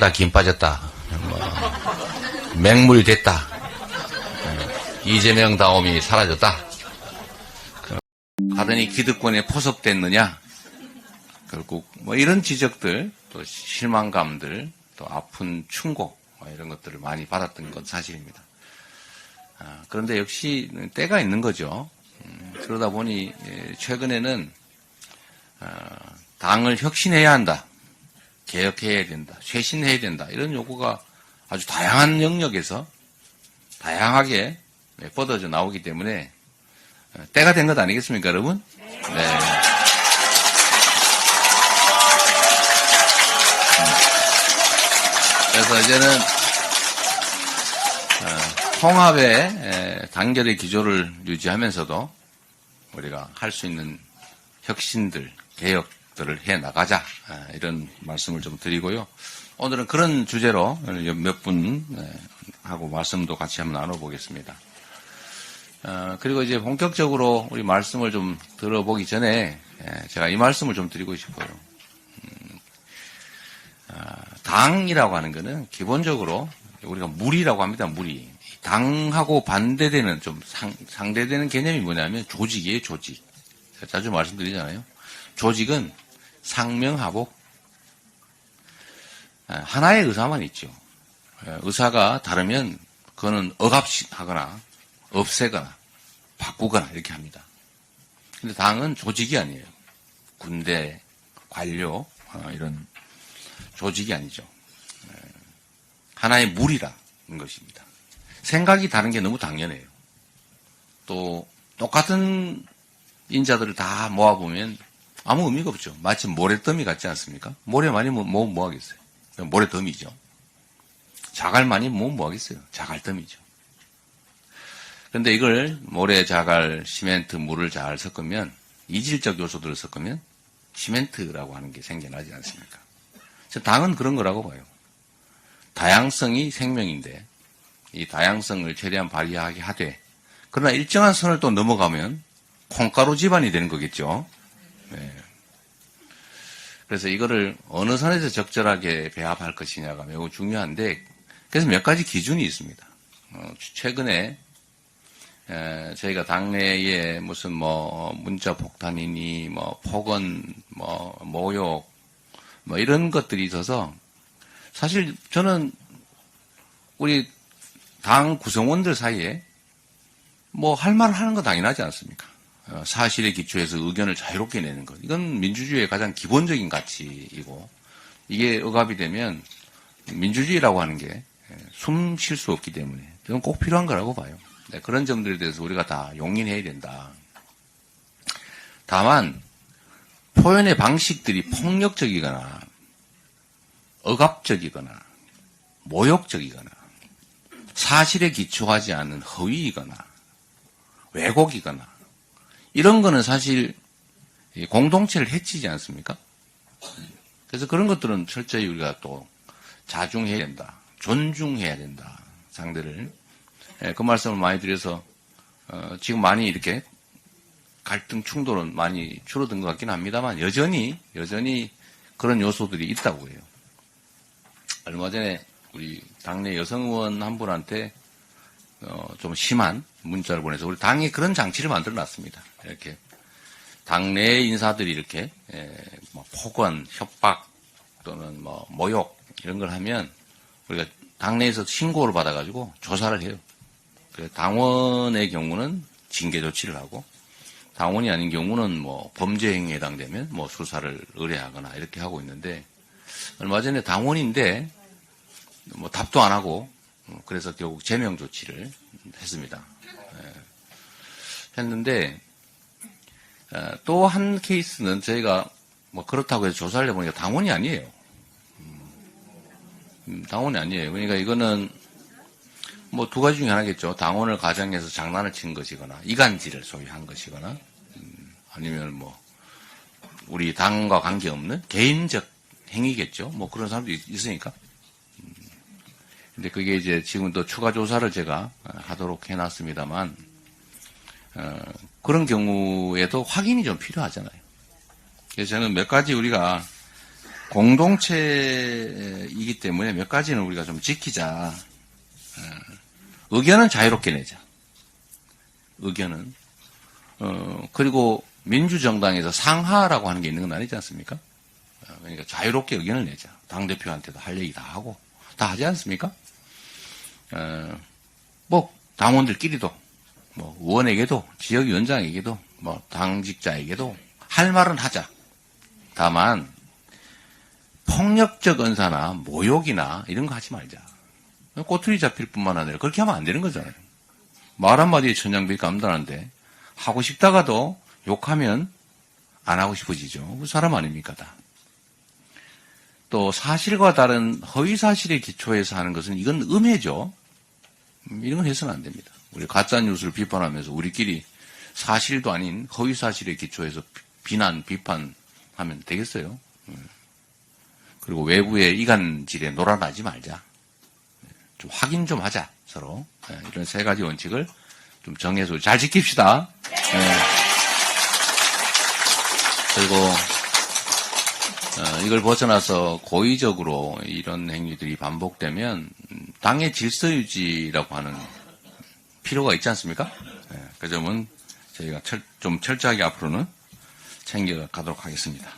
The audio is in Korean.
땅에다 김 빠졌다. 맹물 됐다. 이재명 다움이 사라졌다. 하더니 기득권에 포섭됐느냐. 결국 뭐 이런 지적들, 또 실망감들, 또 아픈 충고 이런 것들을 많이 받았던 건 사실입니다. 그런데 역시 때가 있는 거죠. 그러다 보니 최근에는 당을 혁신해야 한다. 개혁해야 된다. 쇄신해야 된다. 이런 요구가 아주 다양한 영역에서 다양하게 뻗어져 나오기 때문에 때가 된 것 아니겠습니까, 여러분? 네. 그래서 이제는 통합의 단결의 기조를 유지하면서도 우리가 할 수 있는 혁신들, 개혁들을 해 나가자, 이런 말씀을 좀 드리고요. 오늘은 그런 주제로 몇 분 하고 말씀도 같이 한번 나눠보겠습니다. 그리고 이제 본격적으로 우리 말씀을 좀 들어보기 전에 제가 이 말씀을 좀 드리고 싶어요. 당이라고 하는 것은 기본적으로 우리가 무리라고 합니다. 무리. 당하고 반대되는 좀 상대되는 개념이 뭐냐면 조직이에요. 조직. 제가 자주 말씀드리잖아요. 조직은 상명하복. 하나의 의사만 있죠. 의사가 다르면 그거는 억압하거나 없애거나 바꾸거나 이렇게 합니다. 근데 당은 조직이 아니에요. 군대, 관료 이런 조직이 아니죠. 하나의 무리라는 것입니다. 생각이 다른 게 너무 당연해요. 또 똑같은 인자들을 다 모아보면 아무 의미가 없죠. 마치 모래더미 같지 않습니까? 모래 많이 모으면 뭐 하겠어요? 모래더미죠. 자갈 많이 모으면 뭐 하겠어요? 자갈더미죠. 그런데 이걸 모래, 자갈, 시멘트, 물을 잘 섞으면 이질적 요소들을 섞으면 시멘트라고 하는 게 생겨나지 않습니까? 당은 그런 거라고 봐요. 다양성이 생명인데 이 다양성을 최대한 발휘하게 하되 그러나 일정한 선을 또 넘어가면 콩가루 집안이 되는 거겠죠. 네. 그래서 이거를 어느 선에서 적절하게 배합할 것이냐가 매우 중요한데 그래서 몇 가지 기준이 있습니다. 최근에 저희가 당내에 무슨 뭐 문자 폭탄이니 뭐 폭언 뭐 모욕 뭐 이런 것들이 있어서 사실 저는 우리 당 구성원들 사이에 뭐 할 말을 하는 거 당연하지 않습니까? 사실에 기초해서 의견을 자유롭게 내는 것. 이건 민주주의의 가장 기본적인 가치이고 이게 억압이 되면 민주주의라고 하는 게 숨 쉴 수 없기 때문에 저는 꼭 필요한 거라고 봐요. 네, 그런 점들에 대해서 우리가 다 용인해야 된다. 다만 표현의 방식들이 폭력적이거나 억압적이거나 모욕적이거나 사실에 기초하지 않은 허위이거나 왜곡이거나 이런 거는 사실 공동체를 해치지 않습니까? 그래서 그런 것들은 철저히 우리가 또 자중해야 된다. 존중해야 된다. 상대를. 그 말씀을 많이 드려서 지금 많이 이렇게 갈등 충돌은 많이 줄어든 것 같긴 합니다만 여전히 그런 요소들이 있다고 해요. 얼마 전에 우리 당내 여성 의원 한 분한테 좀 심한 문자를 보내서 우리 당이 그런 장치를 만들어 놨습니다. 이렇게 당내 인사들이 이렇게 뭐 폭언, 협박 또는 뭐 모욕 이런 걸 하면 우리가 당내에서 신고를 받아가지고 조사를 해요. 당원의 경우는 징계 조치를 하고 당원이 아닌 경우는 뭐 범죄 행위에 해당되면 뭐 수사를 의뢰하거나 이렇게 하고 있는데 얼마 전에 당원인데 뭐 답도 안 하고 그래서 결국 제명 조치를 했습니다. 했는데 또 한 케이스는 저희가 뭐 그렇다고 해서 조사를 해보니까 당원이 아니에요. 당원이 아니에요. 그러니까 이거는 뭐 두 가지 중에 하나겠죠. 당원을 가정해서 장난을 친 것이거나 이간질을 소유한 것이거나 아니면 뭐 우리 당과 관계없는 개인적 행위겠죠. 뭐 그런 사람도 있으니까. 근데 그게 이제 지금 또 추가 조사를 제가 하도록 해놨습니다만 그런 경우에도 확인이 좀 필요하잖아요. 그래서 저는 몇 가지 우리가 공동체이기 때문에 몇 가지는 우리가 좀 지키자. 의견은 자유롭게 내자. 의견은. 그리고 민주정당에서 상하라고 하는 게 있는 건 아니지 않습니까? 그러니까 자유롭게 의견을 내자. 당대표한테도 할 얘기 다 하고. 다 하지 않습니까? 뭐, 당원들끼리도, 뭐, 의원에게도, 지역위원장에게도, 뭐, 당직자에게도 할 말은 하자. 다만, 폭력적 언사나 모욕이나 이런 거 하지 말자. 꼬투리 잡힐 뿐만 아니라 그렇게 하면 안 되는 거잖아요. 말 한마디에 천냥빚 감당하는데 하고 싶다가도 욕하면 안 하고 싶어지죠. 그 사람 아닙니까 다. 또 사실과 다른 허위사실에 기초해서 하는 것은 이건 음해죠. 이런 건 해서는 안 됩니다. 우리 가짜뉴스를 비판하면서 우리끼리 사실도 아닌 허위사실에 기초해서 비난, 비판하면 되겠어요. 그리고 외부의 이간질에 놀아나지 말자. 좀 확인 좀 하자, 서로. 이런 세 가지 원칙을 좀 정해서 잘 지킵시다. 그리고 이걸 벗어나서 고의적으로 이런 행위들이 반복되면 당의 질서 유지라고 하는 필요가 있지 않습니까? 그 점은 저희가 좀 철저하게 앞으로는 챙겨가도록 하겠습니다.